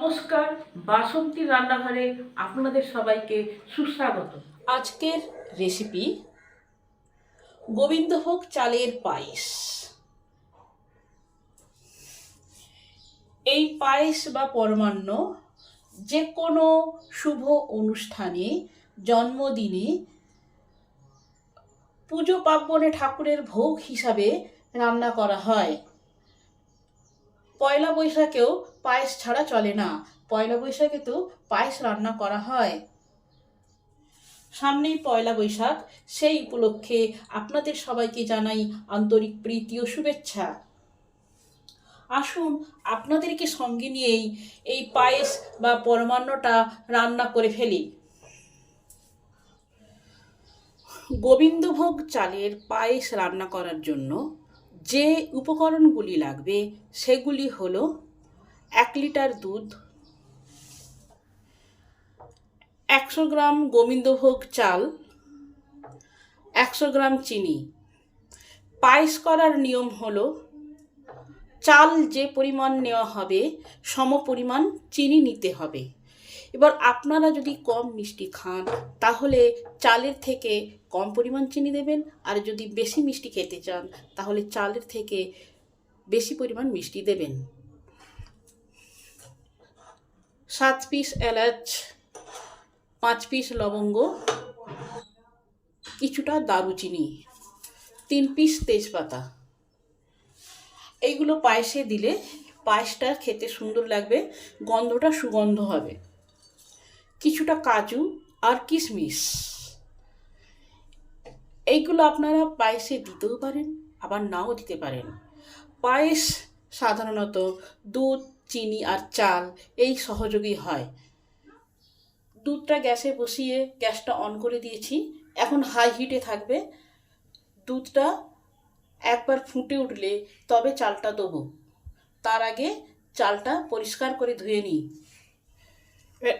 নমস্কার, বাসন্তী রান্নাঘরে আপনাদের সবাইকে সুস্বাগত। আজকের রেসিপি গোবিন্দভোগ চালের পায়েস। এই পায়েস বা পরমান্ন যে কোনো শুভ অনুষ্ঠানে, জন্মদিনে, পুজো পার্বণে ঠাকুরের ভোগ হিসাবে রান্না করা হয়। পয়লা বৈশাখেও পায়েস ছাড়া চলে না। পয়লা বৈশাখেতেও পায়েস রান্না করা হয়। সামনেই পয়লা বৈশাখ, সেই উপলক্ষে আপনাদের সবাইকে জানাই আন্তরিক প্রীতি ও শুভেচ্ছা। আসুন আপনাদেরকে সঙ্গে নিয়েই এই পায়েস বা পরমান্নটা রান্না করে ফেলি। গোবিন্দভোগ চালের পায়েস রান্না করার জন্য যে উপকরণগুলি লাগবে সেগুলি হলো 1 লিটার দুধ, 100 গ্রাম গোবিন্দভোগ চাল, 100 গ্রাম চিনি। পায়েস করার নিয়ম হলো চাল যে পরিমাণ নেওয়া হবে সম পরিমাণ চিনি নিতে হবে। এবার আপনারা যদি কম মিষ্টি খান তাহলে চালের থেকে কম পরিমাণ চিনি দেবেন, আর যদি বেশি মিষ্টি খেতে চান তাহলে চালের থেকে বেশি পরিমাণ মিষ্টি দেবেন। 7 পিস এলাচ, 5 পিস লবঙ্গ, কিছুটা দারুচিনি, 3 পিস তেজপাতা। এইগুলো পায়েসে দিলে পায়েসটা খেতে সুন্দর লাগবে, গন্ধটা সুগন্ধ হবে। কিছুটা কাজু আর কিশমিশ, এইগুলো আপনারা পায়েসে দিতেও পারেন, আবার নাও দিতে পারেন। পায়েস সাধারণত দুধ, চিনি আর চাল এই সহযোগী হয়। দুধটা গ্যাসে বসিয়ে গ্যাসটা অন করে দিয়েছি, এখন হাই হিটে থাকবে। দুধটা একবার ফুটে উঠলে তবে চালটা দেবো। তার আগে চালটা পরিষ্কার করে ধুয়ে নিই।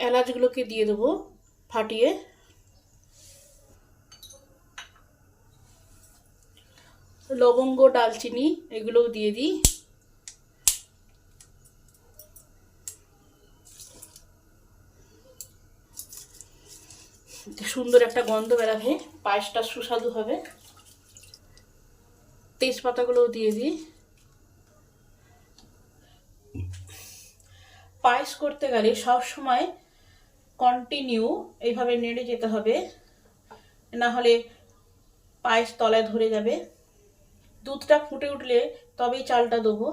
এলাচগুলোকে দিয়ে দেবো ফাটিয়ে। লবঙ্গ, ডালচিনি এগুলোও দিয়ে দিই। সুন্দর একটা গন্ধ বেরাবে, পায়েসটা সুস্বাদু হবে। তেজপাতাগুলোও দিয়ে দিই। পায়েস করতে গেলে সব সময় কন্টিনিউ এইভাবে নেড়ে যেতে হবে, না হলে পায়েস তলায় ধরে যাবে। দুধটা ফুটে উঠলে তবেই চালটা দেবো।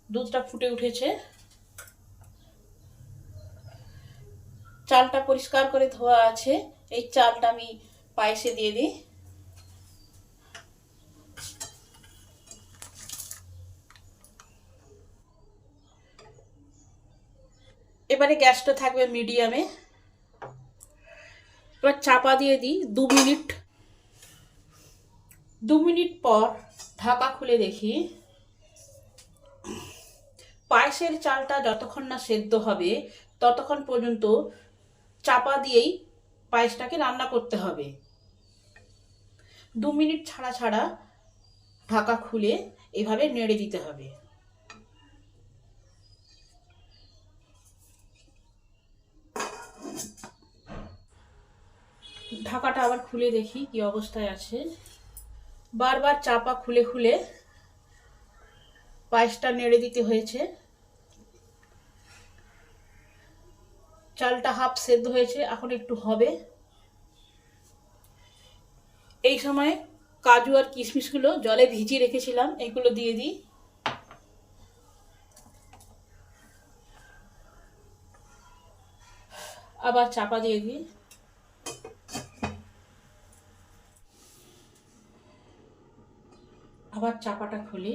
দুধটা ফুটে উঠেছে, চালটা পরিষ্কার করে ধোয়া আছে, এই চালটা আমি পায়েসে দিয়ে দিই। এবারে গ্যাসটা থাকবে মিডিয়ামে। এবার চাপা দিয়ে দিই 2 মিনিট। 2 মিনিট পর ঢাকা খুলে দেখি। পায়েসের চালটা যতক্ষণ না সেদ্ধ হবে ততক্ষণ পর্যন্ত চাপা দিয়েই পায়েসটাকে রান্না করতে হবে। 2 মিনিট ছাড়া ছাড়া ঢাকা খুলে এভাবে নেড়ে দিতে হবে। ঢাকাটা আবার খুলে দেখি কি অবস্থায় আছে। বারবার চাপা খুলে খুলে পায়েসটা নেড়ে দিতে হয়েছে। চালটা হাফ সেদ্ধ হয়েছে, এখন একটু হবে। এই সময় কাজু আর কিশমিশগুলো জলে ভিজিয়ে রেখেছিলাম, এগুলো দিয়ে দিই। আবার চাপা দিয়ে দিই। আবার চাপাটা খুলি।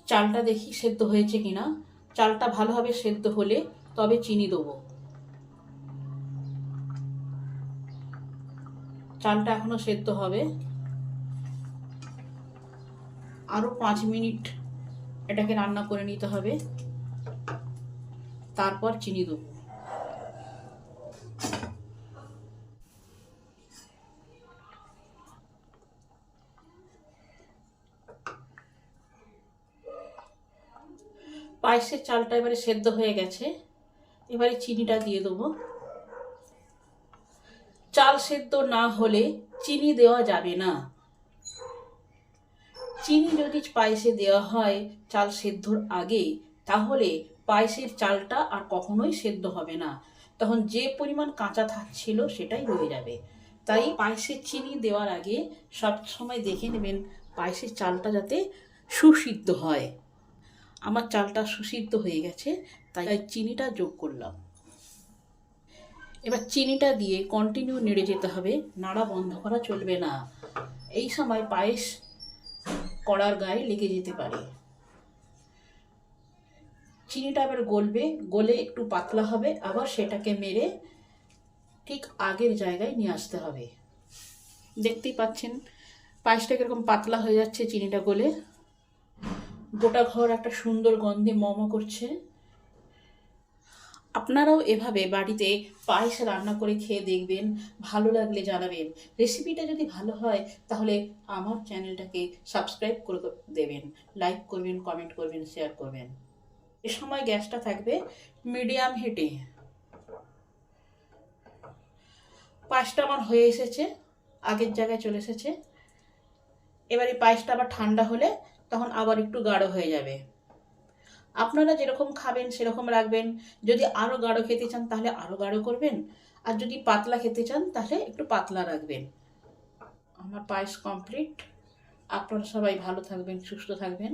চালটা দেখি সেদ্ধ হয়েছে কিনা। চালটা ভালোভাবে সেদ্ধ হলে তবে চিনি দেবো। চালটা এখনো সেদ্ধ হবে, আরও 5 মিনিট এটাকে রান্না করে নিতে হবে, তারপর চিনি দেবো। পায়েসের চালটা এবারে সেদ্ধ হয়ে গেছে, এবারে চিনিটা দিয়ে দেবো। চাল সেদ্ধ না হলে চিনি দেওয়া যাবে না। চিনি যদি পায়েসে দেওয়া হয় চাল সেদ্ধর আগে, তাহলে পায়েসের চালটা আর কখনোই সেদ্ধ হবে না, তখন যে পরিমাণ কাঁচা থাকছিল সেটাই রয়ে যাবে। তাই পায়েসে চিনি দেওয়ার আগে সব সময় দেখে নেবেন পায়েসের চালটা যাতে সুসিদ্ধ হয়। আমার চালটা সুসিদ্ধ হয়ে গেছে, তাই চিনিটা যোগ করলাম। এবার চিনিটা দিয়ে কন্টিনিউ নেড়ে যেতে হবে, নাড়া বন্ধ করা চলবে না। এই সময় পায়েস কড়ার গায়ে লেগে যেতে পারে। চিনিটা এবার গলবে, গলে একটু পাতলা হবে, আবার সেটাকে মেরে ঠিক আগের জায়গায় নিয়ে আসতে হবে। দেখতেই পাচ্ছেন পায়েসটা কিরকম পাতলা হয়ে যাচ্ছে চিনিটা গলে। গোটা ঘর একটা সুন্দর গন্ধে মম করছে। আপনারাও এভাবে বাড়িতে পায়েস রান্না করে খেয়ে দেখবেন, ভালো লাগলে জানাবেন। রেসিপিটা যদি ভালো হয় তাহলে আমার চ্যানেলটাকে সাবস্ক্রাইব করে দেবেন, লাইক করবেন, কমেন্ট করবেন, শেয়ার করবেন। এ সময় গ্যাসটা থাকবে মিডিয়াম হিটে। পায়েসটা আমার হয়ে এসেছে, আগের জায়গায় চলে এসেছে। এবারে পায়েসটা আবার ঠান্ডা হলে তখন আবার একটু গাঢ় হয়ে যাবে। আপনারা যেরকম খাবেন সেরকম রাখবেন। যদি আরও গাঢ় খেতে চান তাহলে আরও গাঢ় করবেন, আর যদি পাতলা খেতে চান তাহলে একটু পাতলা রাখবেন। আমার পায়েস কমপ্লিট। আপনারা সবাই ভালো থাকবেন, সুস্থ থাকবেন।